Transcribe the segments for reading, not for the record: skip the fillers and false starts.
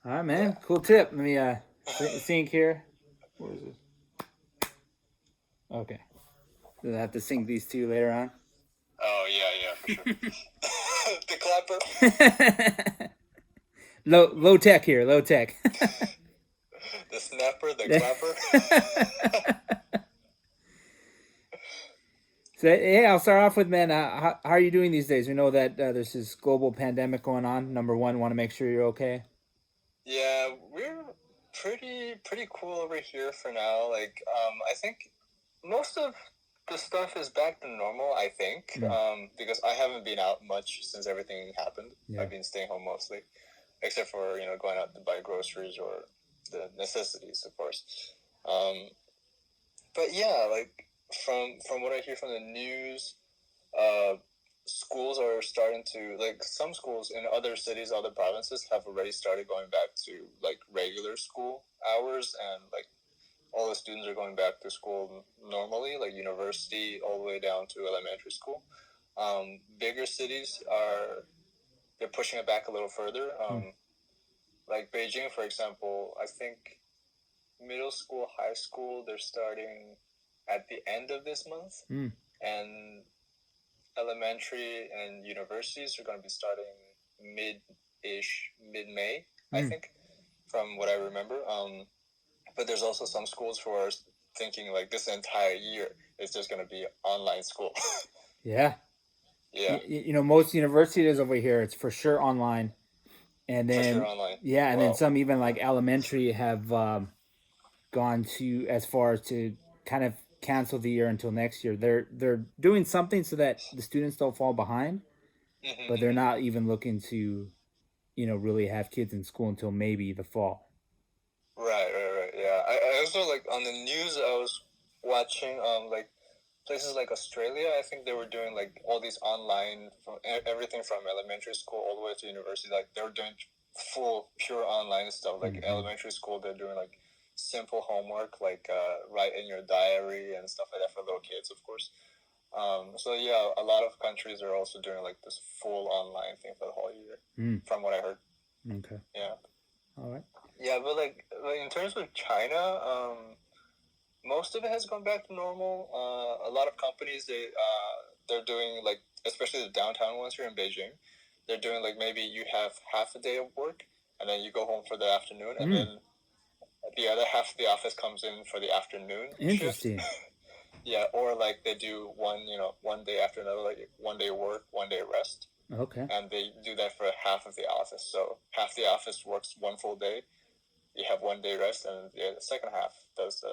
All right, Yeah. man. Cool tip. Let me sync here. What is it? Okay. I'll have to sync these two later on. Oh yeah, for sure. The clapper. Low tech here. Low tech. The snapper, the clapper. So hey, I'll start off with, man. How are you doing these days? We know that there's this global pandemic going on. Number one, want to make sure you're okay. Yeah, we're pretty cool over here for now. I think most of the stuff is back to normal. I think, Mm. because I haven't been out much since everything happened. Yeah. I've been staying home mostly, except for going out to buy groceries or the necessities, of course. Um, but yeah, like from what I hear from the news, uh, schools are starting to, like, some schools in other cities, other provinces have already started going back to like regular school hours, and like all the students are going back to school normally, like university all the way down to elementary school. Bigger cities are, they're pushing it back a little further. Like Beijing, for example, I think middle school, high school, they're starting at the end of this month, Mm. and elementary and universities are going to be starting mid May, I think, from what I remember. But there's also some schools who are thinking like this entire year is just going to be online school. Yeah. Yeah, Most universities over here, it's for sure online, and for sure then online. yeah, and then Well, some even like elementary have gone to as far as to kind of cancel the year until next year. They're doing something so that the students don't fall behind, but they're not even looking to really have kids in school until maybe the fall. right. Yeah, I also, like, on the news I was watching, like places like Australia, I think they were doing like all these online, from everything from elementary school all the way to university. Like they were doing full pure online stuff. Like elementary school, they're doing like simple homework, like write in your diary and stuff like that for little kids, of course. So yeah, a lot of countries are also doing like this full online thing for the whole year, from what I heard. Okay. Yeah. All right. Yeah, but like in terms of China, most of it has gone back to normal. A lot of companies, they're doing like, especially the downtown ones here in Beijing, they're doing like, maybe you have half a day of work and then you go home for the afternoon, and then the other half of the office comes in for the afternoon shift. Interesting. Yeah, or like they do one day after another, like one day work, one day rest, Okay. and they do that for half of the office. So half the office works one full day, you have one day rest, and the second half does the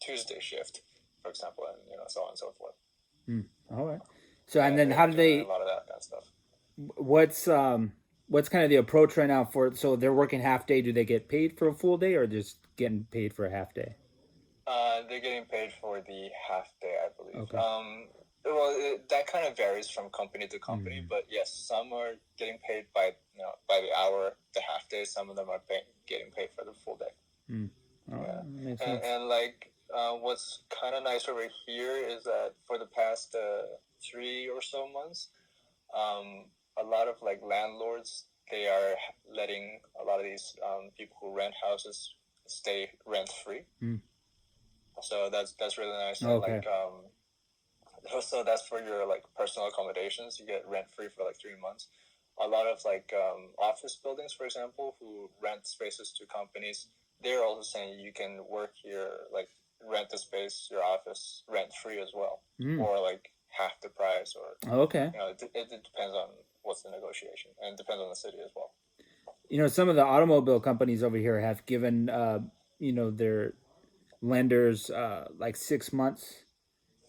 Tuesday shift, for example, and so on and so forth. All right. So Yeah, and then how they're do doing a they? lot of that kind of stuff. What's kind of the approach right now for? So they're working half day. Do they get paid for a full day, or just getting paid for a half day? They're getting paid for the half day, I believe. Okay. Well, that kind of varies from company to company, but yes, some are getting paid by the hour, the half day. Some of them are getting paid for the full day. All right. Yeah, That makes sense. and like, what's kind of nice over here is that for the past 3 or so months, a lot of like landlords, they are letting a lot of these people who rent houses stay rent free. So that's really nice. And Okay. like, so that's for your like personal accommodations. You get rent free for like 3 months. A lot of like office buildings, for example, who rent spaces to companies, they're also saying you can work here, like rent the space, your office, rent free as well, or like half the price, or Okay. it depends on what's the negotiation, and it depends on the city as well. Some of the automobile companies over here have given their lenders like 6 months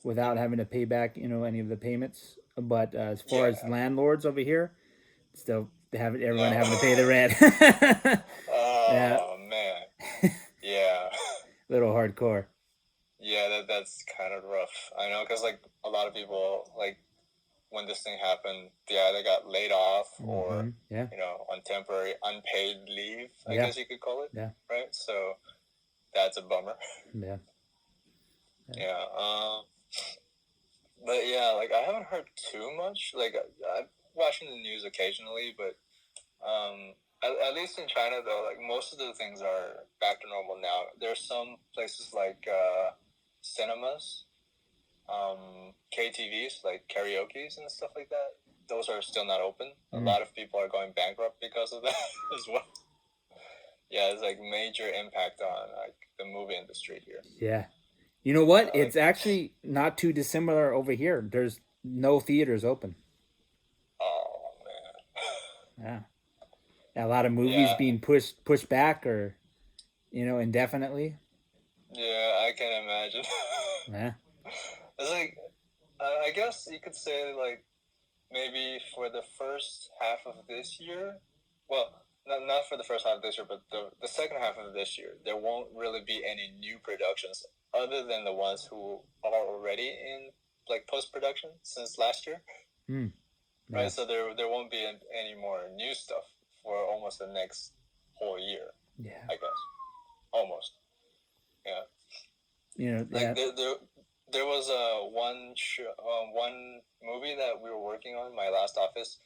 without having to pay back any of the payments. But as far as Yeah. landlords over here, still everyone No. having to pay the rent. Yeah, Oh man. Yeah. little hardcore. Yeah, that's kind of rough. I know, because like a lot of people, like when this thing happened, they either got laid off or Yeah, on temporary unpaid leave, I yeah, guess you could call it, yeah, right? So that's a bummer. yeah. Yeah. But yeah, like I haven't heard too much. Like I'm watching the news occasionally, but at least in China, though, like most of the things are back to normal now. There's some places like cinemas, KTVs, like karaoke's and stuff like that. Those are still not open. A lot of people are going bankrupt because of that as well. Yeah, it's like major impact on like the movie industry here. Yeah. You know what? It's actually not too dissimilar over here. There's no theaters open. Oh man. Yeah. A lot of movies being pushed back or indefinitely. Yeah, I can imagine. Yeah. It's like I guess you could say like maybe for the first half of this year, well, not for the first half of this year, but the second half of this year, there won't really be any new productions other than the ones who are already in like post-production since last year. Yeah. Right, so there won't be any more new stuff for almost the next whole year. Yeah, I guess almost. Yeah. Like there was one movie that we were working on in my last office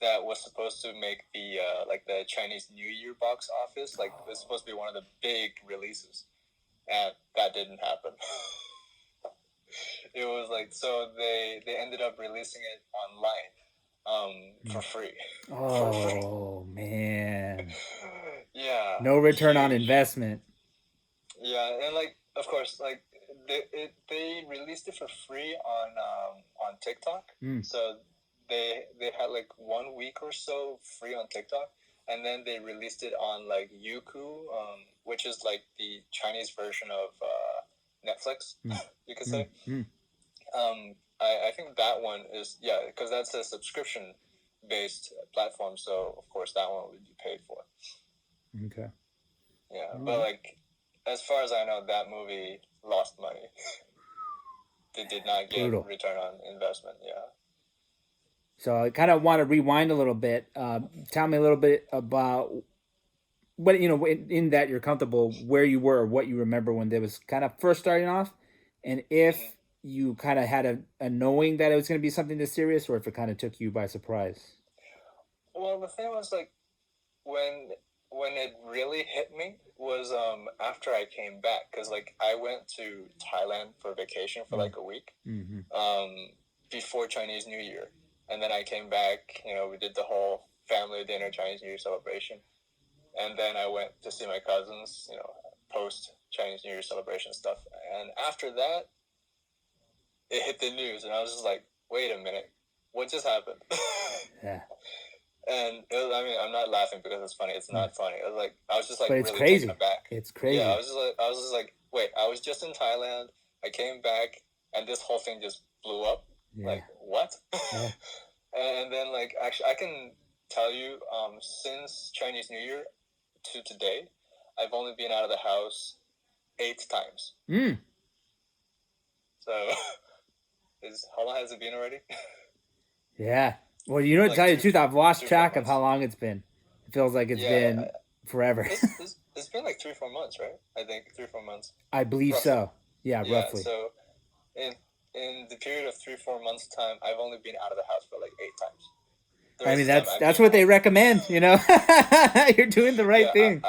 that was supposed to make the like the Chinese New Year box office. Like it was supposed to be one of the big releases, and that didn't happen. It was like so they ended up releasing it online. For free. Oh man. Yeah. No return on investment. Yeah, and like of course, like they released it for free on TikTok. So they had like 1 week or so free on TikTok, and then they released it on like Youku, which is like the Chinese version of Netflix, you could say. I think that one is because that's a subscription based platform, so of course that one would be paid for. Okay. Yeah, but like as far as I know, that movie lost money. They did not get return on investment. Yeah. So I kind of want to rewind a little bit. Tell me a little bit about what in that you're comfortable where you were, or what you remember when they was kind of first starting off, and if you kind of had a knowing that it was going to be something this serious, or if it kind of took you by surprise. Well, the thing was like when it really hit me was after I came back, because like I went to Thailand for vacation for like a week before Chinese New Year, and then I came back. We did the whole family dinner Chinese New Year celebration, and then I went to see my cousins. Post Chinese New Year celebration stuff, and after that, it hit the news, and I was just like, wait a minute, what just happened? Yeah. And I'm not laughing because it's funny. It's not funny. I was just like, but it's really crazy. taken aback. It's crazy. Yeah, I was just like, wait, I was just in Thailand. I came back, and this whole thing just blew up. Yeah. Like what? Yeah. And then like actually, I can tell you, since Chinese New Year to today, I've only been out of the house 8 times. So, how long has it been already? Yeah. Well, to tell you the truth, I've lost track of how long it's been. It feels like it's been forever. It's been like 3-4 months, right? I think 3-4 months. I believe roughly. So. Yeah, roughly. So, in the period of 3-4 months' time, I've only been out of the house for like 8 times. That's what they recommend. You're doing the right thing.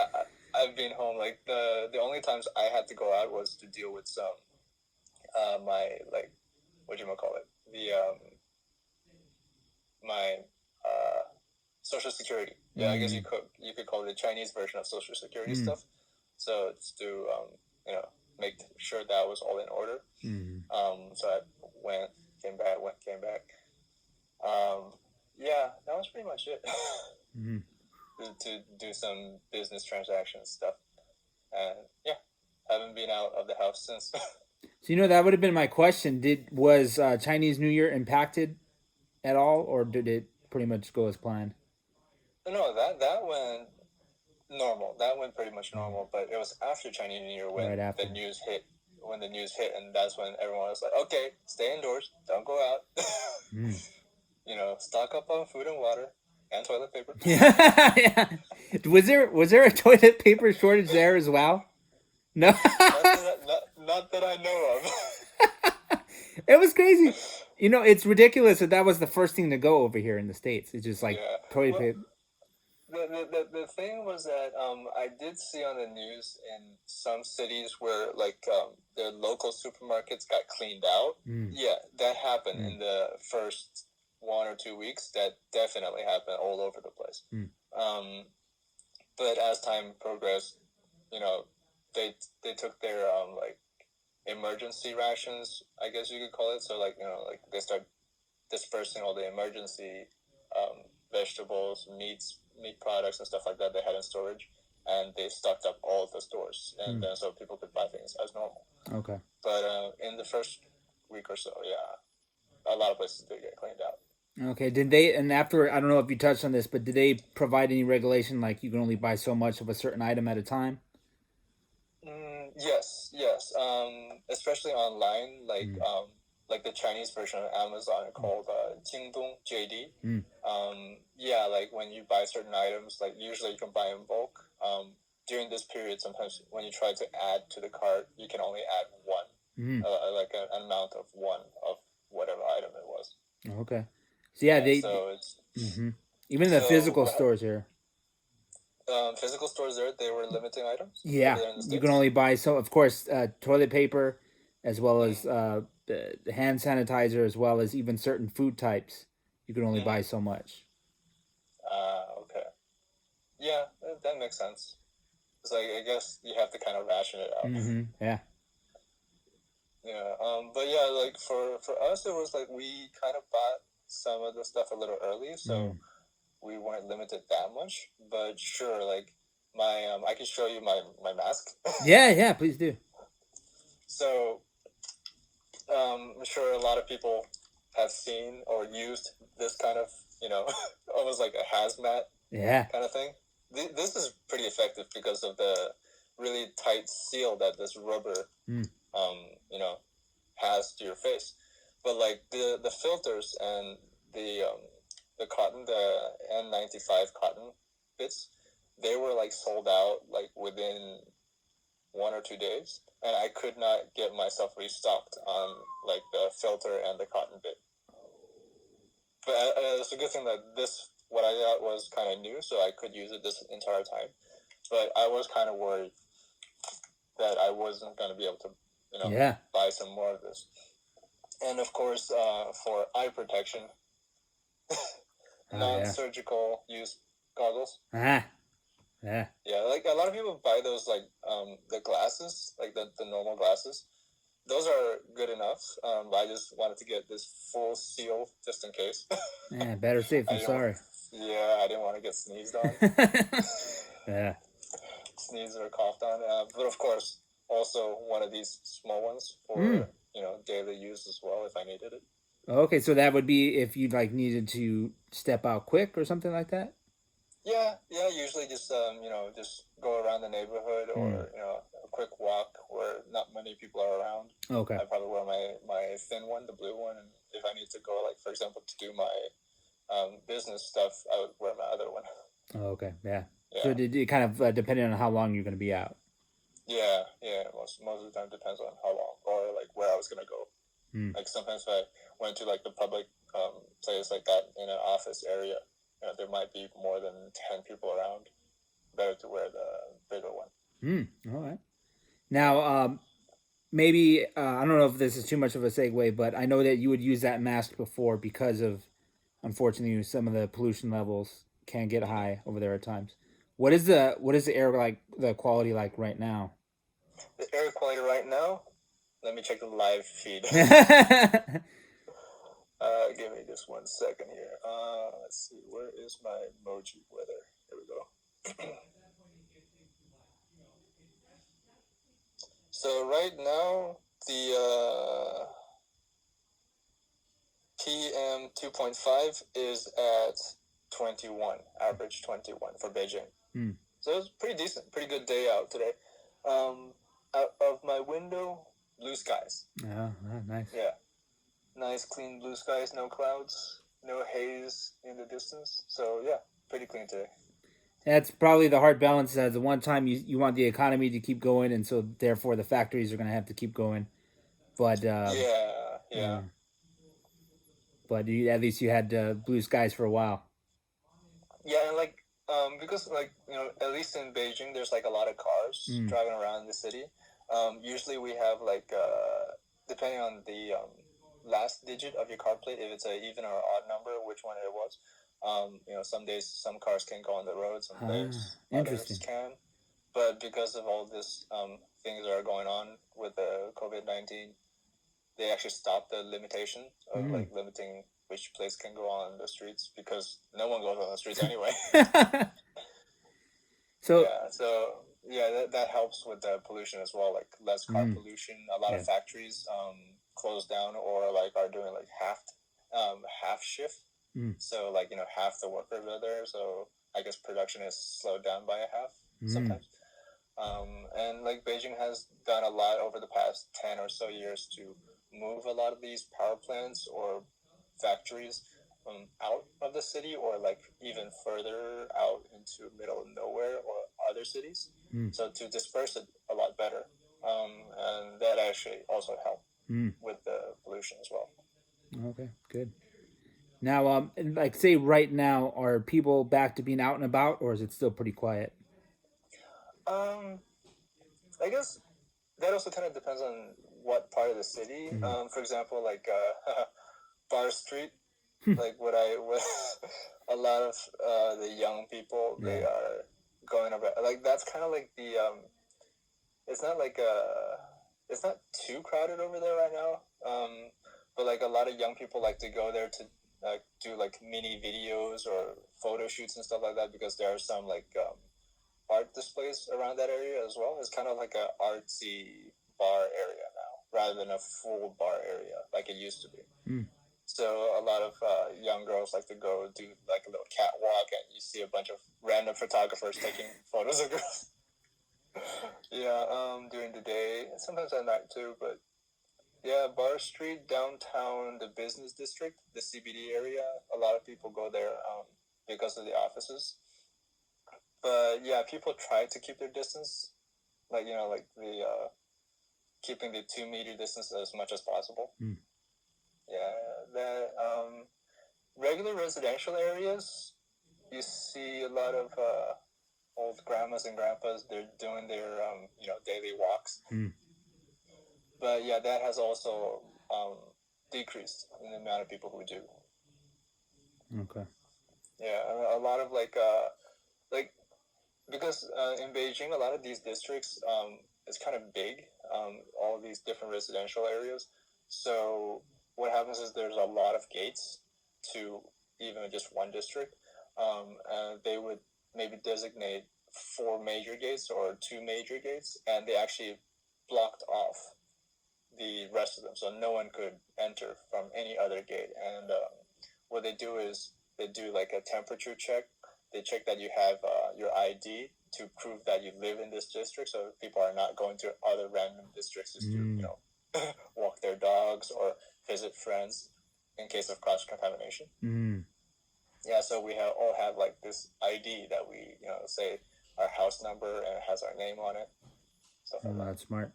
I've been home. Like the only times I had to go out was to deal with some my like whatchamacallit, my Social Security. Yeah, I guess you could call it the Chinese version of Social Security stuff. So it's to make sure that was all in order. So I went, came back. Yeah, that was pretty much it. To do some business transaction stuff, and haven't been out of the house since. So that would have been my question. Was Chinese New Year impacted at all, or did it pretty much go as planned? No, that went normal. That went pretty much normal. But it was after Chinese New Year when the news hit. When the news hit, and that's when everyone was like, "Okay, stay indoors. Don't go out. Stock up on food and water and toilet paper." Yeah. Was there a toilet paper shortage there as well? No. Not that I know of. It was crazy. It's ridiculous that was the first thing to go over here in the States. It's just like toilet paper. The thing was that I did see on the news in some cities where like their local supermarkets got cleaned out. Mm. Yeah, that happened in the first 1 or 2 weeks. That definitely happened all over the place. Um, but as time progressed, you know, they took their like emergency rations, I guess you could call it. So like like they start dispersing all the emergency vegetables, meat products, and stuff like that they had in storage, and they stocked up all of the stores, and then so people could buy things as normal. Okay. But in the first week or so, yeah, a lot of places did get cleaned out. Okay. Did they, and after, I don't know if you touched on this, but did they provide any regulation like you can only buy so much of a certain item at a time? Yes, yes. Especially online, like the Chinese version of Amazon called Jingdong JD. Yeah, like when you buy certain items, like usually you can buy in bulk. During this period, sometimes when you try to add to the cart, you can only add one, like an amount of one of whatever item it was. Okay. So yeah, Yeah, they, so it's even in the physical stores here. physical stores there, they were limiting items over Yeah, there in the you can States. only buy so. Of course, toilet paper, as well as the hand sanitizer, as well as even certain food types. You can only buy so much. Okay. Yeah, that makes sense. It's like I guess you have to kind of ration it out. Yeah. Yeah. But yeah, like for us, it was like we kind of bought some of the stuff a little early, so we weren't limited that much. But sure, like my I can show you my mask. Yeah, yeah. Please do. So I'm sure a lot of people have seen or used this kind of almost like a hazmat Yeah. kind of thing. This is pretty effective because of the really tight seal that this rubber, has to your face. But like the filters and the cotton, the N95 cotton bits, they were like sold out like within 1 or 2 days, and I could not get myself restocked on like the filter and the cotton bit. But it's a good thing that this what I got was kind of new, so I could use it this entire time. But I was kind of worried that I wasn't going to be able to, Yeah. buy some more of this. And of course, for eye protection, non-surgical use goggles. Yeah. Yeah, like a lot of people buy those like the glasses, like the normal glasses. Those are good enough. I just wanted to get this full seal just in case. Yeah. Better safe than sorry. Yeah, I didn't want to get sneezed on. Yeah. Sneezed or coughed on. But of course, also one of these small ones for daily use as well if I needed it. Okay, so that would be if you like needed to step out quick or something like that. Yeah. Usually just just go around the neighborhood or a quick walk where not many people are around. Okay. I probably wear my thin one, the blue one, and if I need to go like for example to do my business stuff, I would wear my other one. Okay. Yeah. Yeah. So it kind of depending on how long you're going to be out. Yeah. Most of the time depends on how long or like where I was gonna go. Like sometimes if I went to like the public place like that in an office area, there might be more than 10 people around. Better to wear the bigger one. All right. Now, maybe I don't know if this is too much of a segue, but I know that you would use that mask before because of, unfortunately, some of the pollution levels can get high over there at times. What is the air like? The quality like right now? The air quality right now. Let me check the live feed. Give me just 1 second here. Let's see. Where is my emoji weather? Here we go. So right now the PM 2.5 is at 21, average 21 for Beijing. So it's pretty decent, pretty good day out today. Out of my window, blue skies. Oh, nice. Yeah. Nice, clean blue skies, no clouds, no haze in the distance. So, yeah, pretty clean today. That's probably the hard balance. At the one time, you want the economy to keep going, and so therefore the factories are going to have to keep going. But yeah. But at least you had blue skies for a while. Yeah, and like Because like at least in Beijing, there's like a lot of cars Mm. driving around the city. Usually we have like depending on the last digit of your car plate, if it's a even or odd number, which one it was. Some days some cars can go on the road, some days others Interesting. can. But because of all this things that are going on with the COVID-19, they actually stopped the limitation of Mm. like limiting which place can go on the streets because no one goes on the streets anyway. So, Yeah, so yeah, that helps with the pollution as well. Like less car mm, pollution. A lot of yeah. factories closed down or like are doing like half shift. Mm. So like half the workers are there. So I guess production is slowed down by a half Mm. sometimes. And like Beijing has done a lot over the past 10 or so years to move a lot of these power plants or factories out of the city or like even further out into middle of nowhere or other cities. Mm. So to disperse it a lot better. And that actually also helped Mm. with the pollution as well. Okay, good. Now, like say right now, are people back to being out and about, or is it still pretty quiet? Um, I guess that also kind of depends on what part of the city. Mm. For example, like Bar Street, like what a lot of the young people they Yeah. are going about. Like that's kind of like the it's not like it's not too crowded over there right now. But like a lot of young people like to go there to do like mini videos or photo shoots and stuff like that because there are some like art displays around that area as well. It's kind of like a artsy bar area now rather than a full bar area like it used to be. Mm. So a lot of young girls like to go do like a little catwalk, and you see a bunch of random photographers taking photos of girls. Yeah, during the day, sometimes at night too. But yeah, Bar Street, downtown, the business district, the CBD area, a lot of people go there because of the offices. But yeah, people try to keep their distance, like like the keeping the 2 meter distance as much as possible. Mm. Yeah, that regular residential areas, you see a lot of old grandmas and grandpas. They're doing their daily walks. Mm. But yeah, that has also decreased in the amount of people who do. Okay. Yeah, a lot of like because in Beijing, a lot of these districts it's kind of big. All of these different residential areas. So what happens is there's a lot of gates to even just one district. And they would maybe designate 4 major gates or 2 major gates, and they actually blocked off the rest of them, so no one could enter from any other gate. And what they do is they do like a temperature check. They check that you have your ID to prove that you live in this district, so people are not going to other random districts just to walk their dogs or visit friends in case of cross contamination. Mm. Yeah, so we all have like this ID that we say our house number and it has our name on it, stuff like Oh, that. that's smart.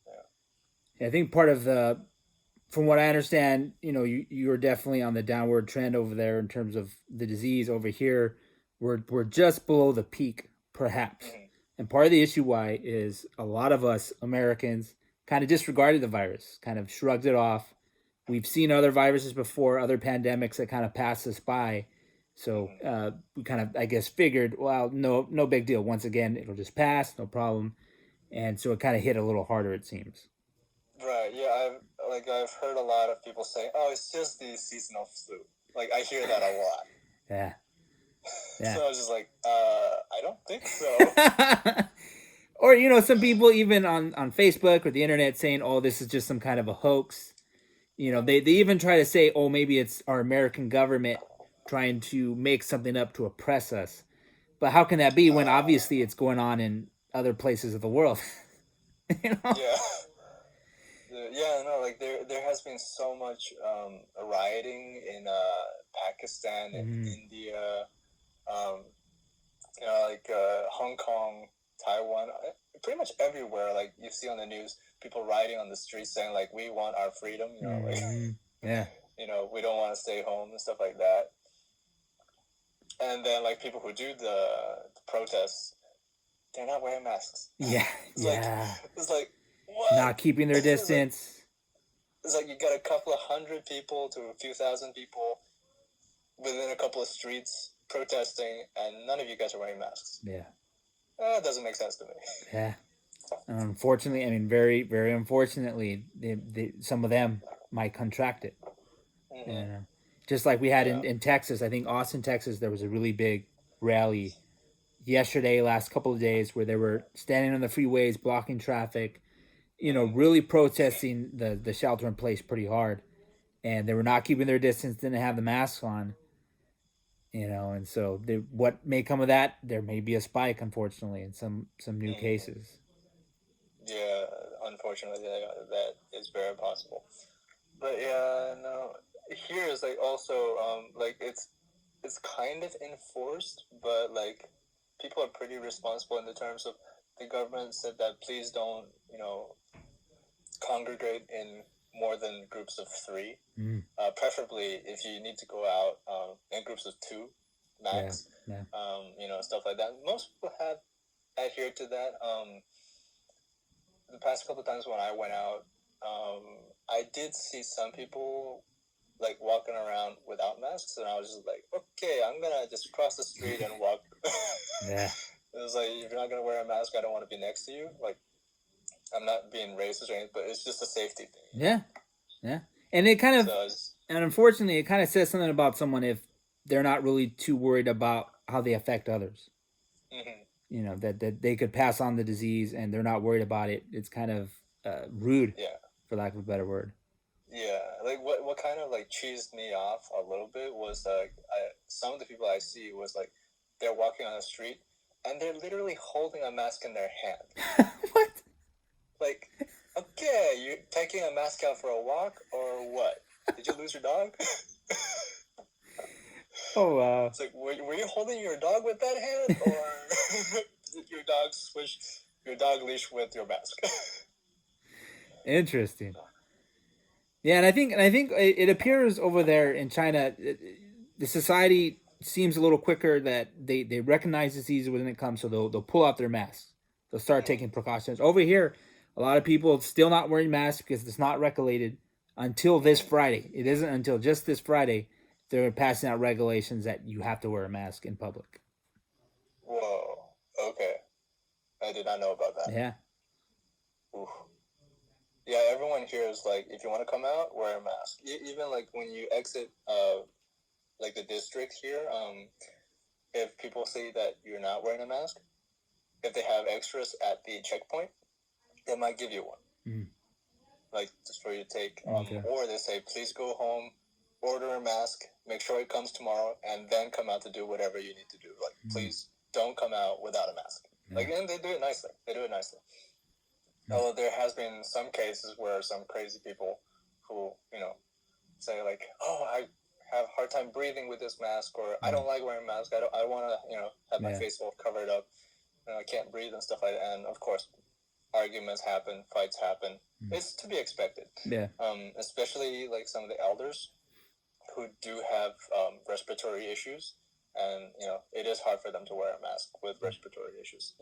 Yeah. Yeah, I think part of the, from what I understand, you're definitely on the downward trend over there in terms of the disease. Over here, we're just below the peak, perhaps. Mm-hmm. And part of the issue why is a lot of us Americans kind of disregarded the virus, kind of shrugged it off. We've seen other viruses before, other pandemics that kind of passed us by. So we kind of, I guess, figured, well, no big deal. Once again, it'll just pass, no problem. And so it kind of hit a little harder, it seems. Right. Yeah. I've heard a lot of people say, "Oh, it's just the seasonal flu." Like I hear that a lot. Yeah. Yeah. So I was just like, I don't think so. Or some people even on Facebook or the internet saying, "Oh, this is just some kind of a hoax." They even try to say, "Oh, maybe it's our American government trying to make something up to oppress us." But how can that be when obviously it's going on in other places of the world? you know? Yeah. Yeah. No. Like there has been so much rioting in Pakistan and Mm. India, um, like Hong Kong, Taiwan, pretty much everywhere. Like you see on the news, people riding on the streets saying like, "We want our freedom," like, Mm. Yeah. we don't want to stay home and stuff like that. and then like people who do the protests, they're not wearing masks. Yeah, it's yeah. it's like what? Not keeping their distance. It's like you got a couple of hundred people to a few thousand people within a couple of streets protesting, and none of you guys are wearing masks. Yeah. That doesn't make sense to me. Yeah. And unfortunately, I mean, very, very unfortunately, some of them might contract it. Mm-hmm. You know? Just like we had in Texas, I think Austin, Texas, there was a really big rally yesterday, last couple of days, where they were standing on the freeways, blocking traffic, really protesting the shelter in place pretty hard. And they were not keeping their distance, didn't have the masks on, and so what may come of that, there may be a spike, unfortunately, in some new cases. Yeah, unfortunately, that is very possible. But yeah, no, here is like also like it's kind of enforced, but like people are pretty responsible in the terms of the government said that please don't congregate in more than groups of 3. Preferably if you need to go out in groups of 2 max. Yeah. Stuff like that. Most people have adhered to that. The past couple of times when I went out, I did see some people like walking around without masks, and I was just like, okay, I'm gonna just cross the street and walk. Yeah. It was like, if you're not gonna wear a mask, I don't want to be next to you. Like, I'm not being racist or anything, but it's just a safety thing. Yeah. And it kind of, and unfortunately, it kind of says something about someone if they're not really too worried about how they affect others. Mm-hmm. That they could pass on the disease and they're not worried about it. It's kind of rude, for lack of a better word. Yeah, like what kind of like cheesed me off a little bit was some of the people I see was like they're walking on the street and they're literally holding a mask in their hand. What? Like, okay, you're taking a mask out for a walk or what? Did you lose your dog? Oh wow! It's like, were you holding your dog with that hand, or did your dog switch your dog leash with your mask? Interesting. Yeah, and I think it appears over there in China, the society seems a little quicker that they recognize disease when it comes, so they'll pull out their masks. They'll start taking precautions. Over here, a lot of people still not wearing masks because it's not regulated until this Friday. It isn't until just this Friday they're passing out regulations that you have to wear a mask in public. Whoa. Okay. I did not know about that. Yeah. Oof. Yeah, everyone here is like, if you want to come out, wear a mask. Even like when you exit, like the district here, if people see that you're not wearing a mask, if they have extras at the checkpoint, they might give you one. Like just for you to take. Okay. Or they say, please go home, order a mask, make sure it comes tomorrow, and then come out to do whatever you need to do. Like, please don't come out without a mask. Yeah. Like, and they do it nicely. Although there has been some cases where some crazy people who, say like, oh, I have a hard time breathing with this mask, or I don't like wearing a mask. I want to, have my face all covered up. I can't breathe and stuff like that. And of course, arguments happen, fights happen. It's to be expected. Yeah. Especially like some of the elders who do have respiratory issues, and it is hard for them to wear a mask with respiratory issues.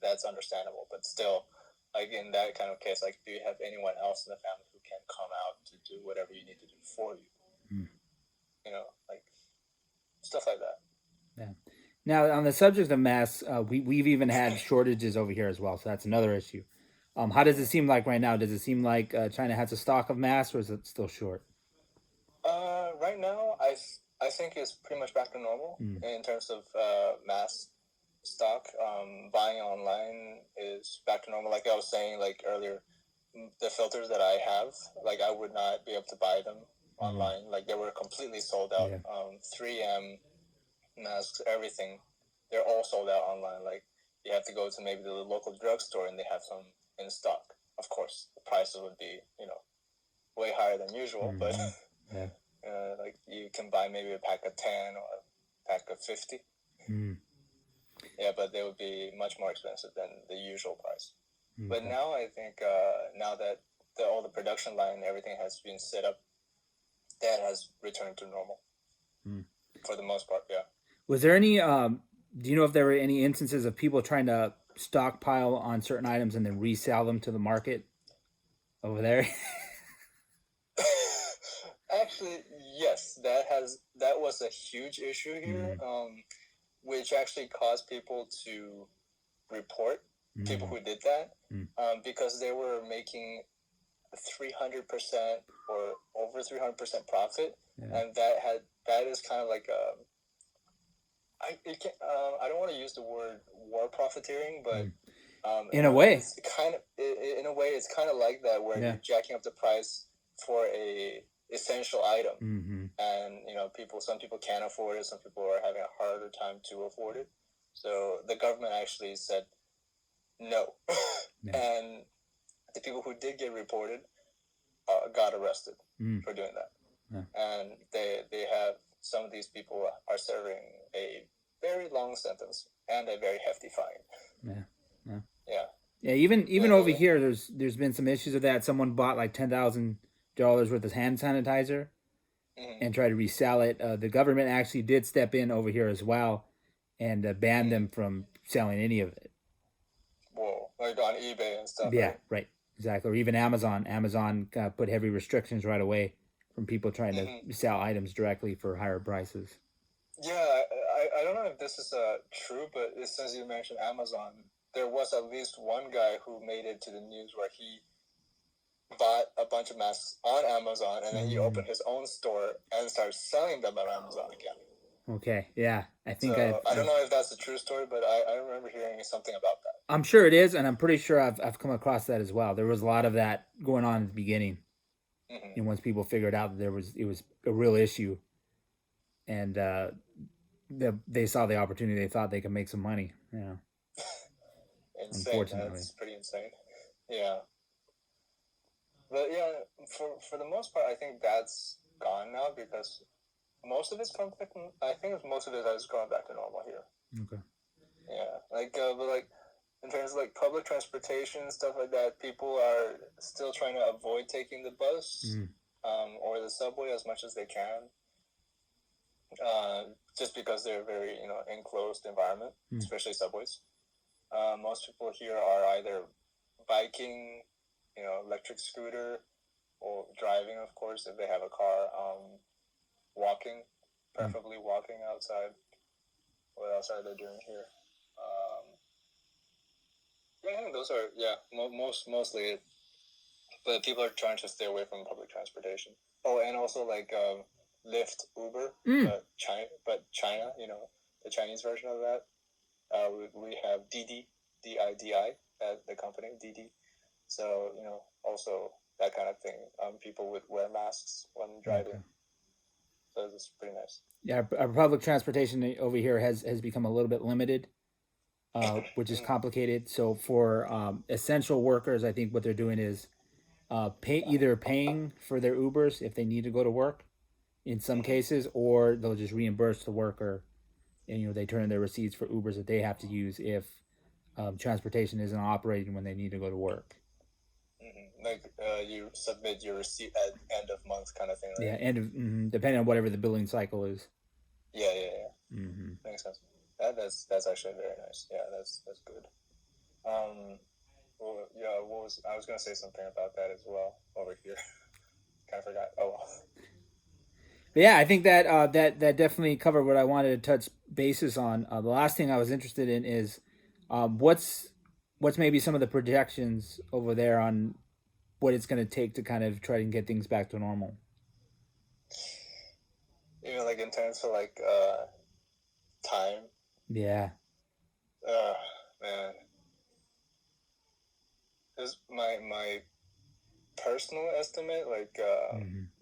That's understandable, but still, like in that kind of case, like, do you have anyone else in the family who can come out to do whatever you need to do for you? Like stuff like that. Yeah. Now, on the subject of masks, we've even had shortages over here as well, so that's another issue. How does it seem like right now? Does it seem like China has a stock of masks, or is it still short? Right now, I think it's pretty much back to normal in terms of mask stock. Buying online is back to normal. Like I was saying, like earlier, the filters that I have, like I would not be able to buy them online. Like they were completely sold out. Yeah. 3M masks, everything, they're all sold out online. Like you have to go to maybe the local drugstore and they have some in stock. Of course, the prices would be way higher than usual, but yeah. Like you can buy maybe a pack of 10 or a pack of 50. Yeah, but they would be much more expensive than the usual price. Okay. But now I think now that all the production line and everything has been set up, that has returned to normal for the most part. Yeah. Was there any? Do you know if there were any instances of people trying to stockpile on certain items and then resell them to the market over there? Actually, yes, that was a huge issue here, which actually caused people to report people who did that, because they were making 300% or over 300% profit, and that is kind of like a I don't want to use the word war profiteering, but In a way, it's kind of in a way it's kind of like that, where you're jacking up the price for a essential item, and some people can't afford it, some people are having a harder time to afford it, so the government actually said no, and the people who did get reported got arrested for doing that, and they have some of these people are serving a very long sentence and a very hefty fine. Yeah. Even over here, there's been some issues with that. Someone bought like $10,000 worth of hand sanitizer and tried to resell it. The government actually did step in over here as well and banned them from selling any of it. Whoa, like on eBay and stuff. Yeah, right, exactly. Or even Amazon. Amazon put heavy restrictions right away from people trying to sell items directly for higher prices. Yeah, I don't know if this is true, but since you mentioned Amazon, there was at least one guy who made it to the news where he bought a bunch of masks on Amazon, and then he opened his own store and started selling them on Amazon again. Okay, yeah. I think I don't know if that's a true story, but I remember hearing something about that. I'm sure it is, and I'm pretty sure I've come across that as well. There was a lot of that going on at the beginning. And once people figured out that it was a real issue, and they saw the opportunity, they thought they could make some money. Yeah. Insane. Unfortunately, that's pretty insane. Yeah. But yeah, for the most part, I think that's gone now, because most of it's come back. I think most of it has gone back to normal here. Okay. Yeah, but like in terms of like public transportation stuff like that, people are still trying to avoid taking the bus or the subway as much as they can, just because they're very enclosed environment, especially subways. Most people here are either biking, electric scooter, or driving, of course, if they have a car. Walking, preferably walking outside. What else are they doing here? I think those are mostly it. But people are trying to stay away from public transportation. Oh, and also like Lyft, Uber, China, the Chinese version of that. We have Didi, Didi, the company Didi. So also that kind of thing. People would wear masks when driving. Okay. So it's pretty nice. Yeah, our public transportation over here has become a little bit limited, which is complicated. So for essential workers, I think what they're doing is either paying for their Ubers if they need to go to work, in some cases, or they'll just reimburse the worker, and they turn in their receipts for Ubers that they have to use if transportation isn't operating when they need to go to work. Like you submit your receipt at end of month kind of thing, right? Yeah, depending on whatever the billing cycle is. Yeah. Makes sense. That's actually very nice. Yeah, that's good. Well, yeah, I was gonna say something about that as well over here. Kind of forgot. Oh well. But yeah, I think that that definitely covered what I wanted to touch bases on. The last thing I was interested in is what's maybe some of the projections over there on what it's going to take to kind of try and get things back to normal. Even like in terms of like time. Yeah. Man. This my personal estimate, like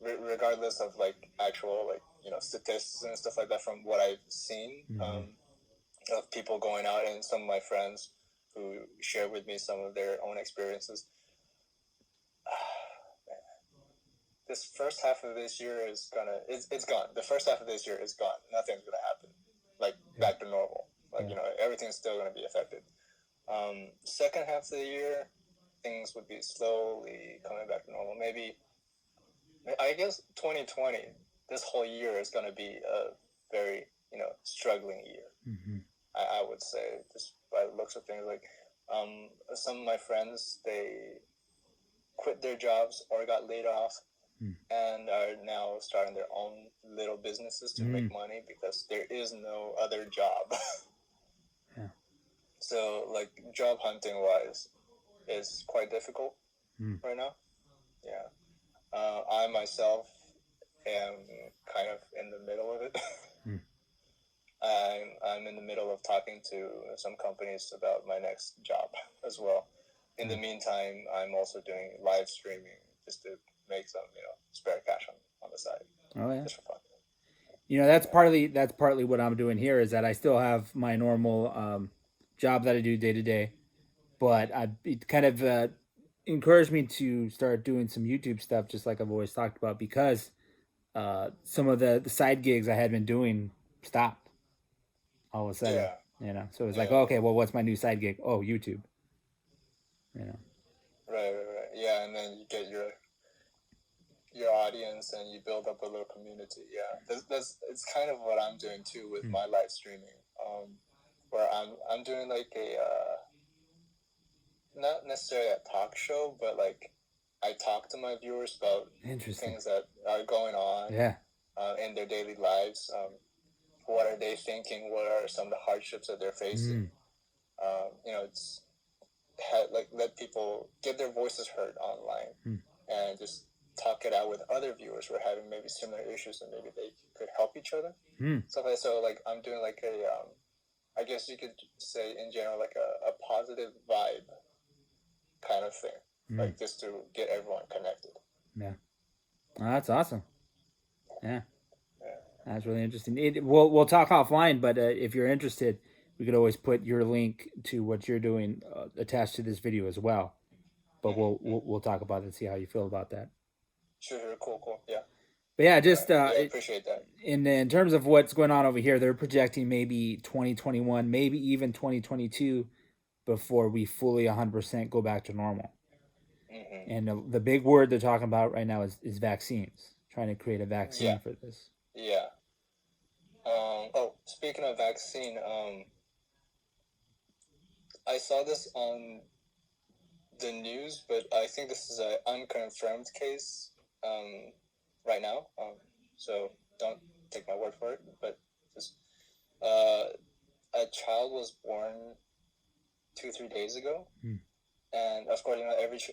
regardless of like actual like statistics and stuff like that, from what I've seen of people going out and some of my friends who share with me some of their own experiences. This first half of this year is it's gone. The first half of this year is gone. Nothing's gonna happen like back to normal. Like everything's still gonna be affected. Second half of the year, things would be slowly coming back to normal. Maybe, I guess 2020, this whole year is gonna be a very struggling year. Mm-hmm. I would say, just by the looks of things. Like, some of my friends, they quit their jobs or got laid off, and are now starting their own little businesses to make money because there is no other job. Yeah. So, like, job hunting wise, is quite difficult right now. Yeah. I myself am kind of in the middle of it. I'm in the middle of talking to some companies about my next job as well. In the meantime, I'm also doing live streaming just to make some, spare cash on the side. Oh yeah. Just for fun. That's partly what I'm doing here is that I still have my normal job that I do day to day, but it kind of encouraged me to start doing some YouTube stuff, just like I've always talked about, because some of the side gigs I had been doing stopped all of a sudden. Yeah. So it's like, okay, well, what's my new side gig? Oh, YouTube. Right. Yeah, and then you get your audience and you build up a little community. Yeah, it's kind of what I'm doing too with my live streaming, where I'm doing like a not necessarily a talk show, but like I talk to my viewers about things that are going on in their daily lives. What are they thinking? What are some of the hardships that they're facing? It's like let people get their voices heard online and just talk it out with other viewers who are having maybe similar issues and maybe they could help each other. Stuff like so. Like I'm doing like a I guess you could say in general like a positive vibe kind of thing, like just to get everyone connected. Yeah, that's awesome. Yeah, that's really interesting. We'll talk offline, but if you're interested, we could always put your link to what you're doing attached to this video as well. But we'll talk about it and see how you feel about that. Sure, cool, yeah. But yeah, just I appreciate that. In terms of what's going on over here, they're projecting maybe 2021, maybe even 2022 before we fully 100% go back to normal. And the big word they're talking about right now is vaccines. Trying to create a vaccine for this. Yeah. Speaking of vaccine, I saw this on the news, but I think this is an unconfirmed case right now. So don't take my word for it. But just a child was born 2-3 days ago, and of course,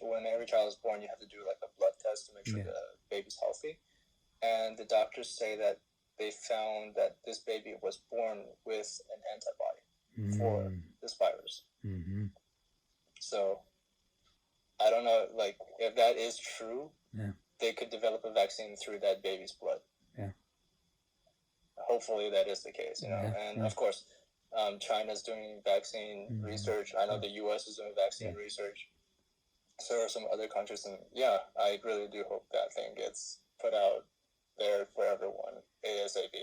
when every child is born, you have to do like a blood test to make sure the baby's healthy. And the doctors say that they found that this baby was born with an antibody for this virus. So I don't know, like if that is true, they could develop a vaccine through that baby's blood. Yeah. Hopefully that is the case, and of course, China's doing vaccine research. I know the U.S. is doing vaccine research. So are some other countries, and I really do hope that thing gets put out there for everyone ASAP.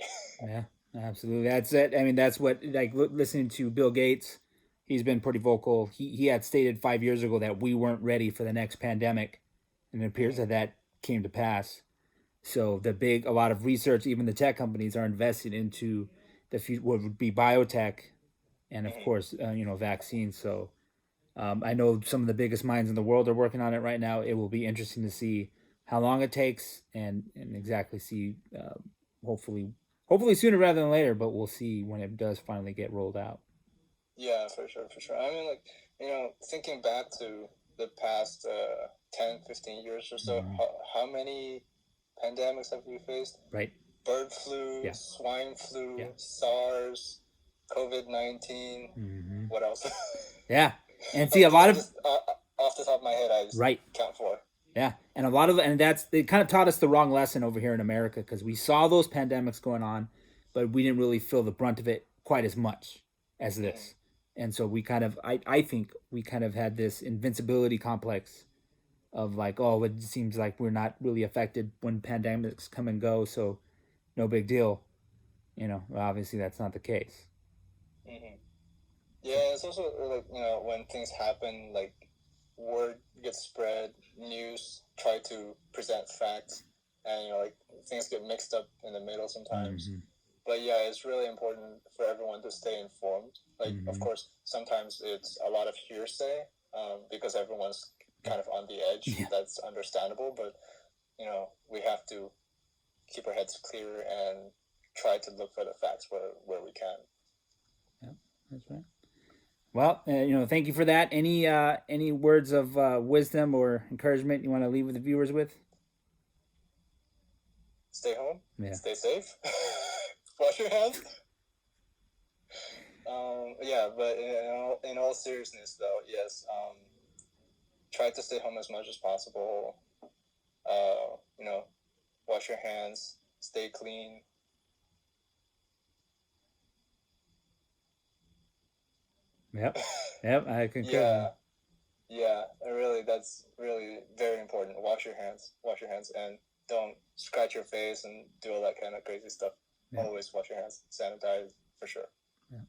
Yeah, absolutely. That's it. I mean, that's what, like, listening to Bill Gates, he's been pretty vocal. He had stated 5 years ago that we weren't ready for the next pandemic, and it appears that came to pass. So a lot of research, even the tech companies are invested into what would be biotech, and of course, vaccines. So I know some of the biggest minds in the world are working on it right now. It will be interesting to see how long it takes and exactly see, hopefully sooner rather than later, but we'll see when it does finally get rolled out. Yeah, for sure. I mean, like, thinking back to the past 10, 15 years or so, how many pandemics have we faced? Right. Bird flu, swine flu, SARS, COVID-19. What else? Yeah. And see, a lot of... off the top of my head, I just count 4. Yeah, and they kind of taught us the wrong lesson over here in America, because we saw those pandemics going on, but we didn't really feel the brunt of it quite as much as this. And so we kind of, I think we kind of had this invincibility complex of like, oh, it seems like we're not really affected when pandemics come and go, so no big deal. Obviously that's not the case. Yeah, it's also like, when things happen, like word gets spread, news try to present facts, and like things get mixed up in the middle sometimes. but yeah, it's really important for everyone to stay informed. Like, of course, sometimes it's a lot of hearsay because everyone's kind of on the edge. Yeah. That's understandable, but we have to keep our heads clear and try to look for the facts where we can. Yeah, that's right. Well, thank you for that. Any words of wisdom or encouragement you want to leave with the viewers with? Stay home. Yeah. Stay safe. Wash your hands. Yeah, but in all seriousness, though, yes, try to stay home as much as possible. Wash your hands. Stay clean. Yep. Yep. I concur. Yeah. Really, that's really very important. Wash your hands. Wash your hands, and don't scratch your face and do all that kind of crazy stuff. Yeah. Always wash your hands. Sanitize for sure. Yeah.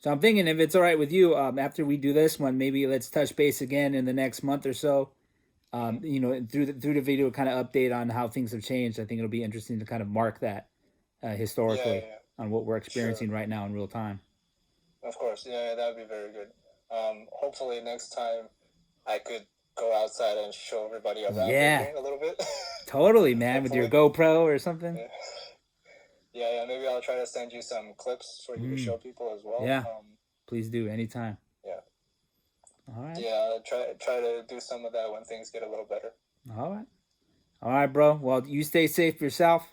So I'm thinking, if it's all right with you, after we do this one, maybe let's touch base again in the next month or so. Through the video, kind of update on how things have changed. I think it'll be interesting to kind of mark that historically on what we're experiencing right now in real time. Of course, yeah, that would be very good. Hopefully next time I could go outside and show everybody around Beijing a little bit. Totally, man, with your GoPro or something. Yeah, maybe I'll try to send you some clips for you to show people as well. Yeah, please do, anytime. Yeah. All right. Yeah, try to do some of that when things get a little better. All right, bro. Well, you stay safe yourself.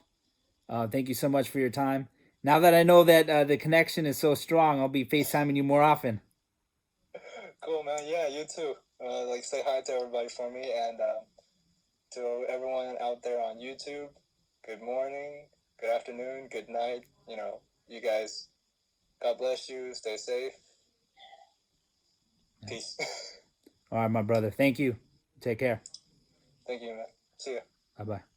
Thank you so much for your time. Now that I know that the connection is so strong, I'll be FaceTiming you more often. Cool, man. Yeah, you too. Say hi to everybody for me, and to everyone out there on YouTube, good morning, good afternoon, good night. You guys, God bless you. Stay safe. Peace. All right, my brother. Thank you. Take care. Thank you, man. See ya. Bye-bye.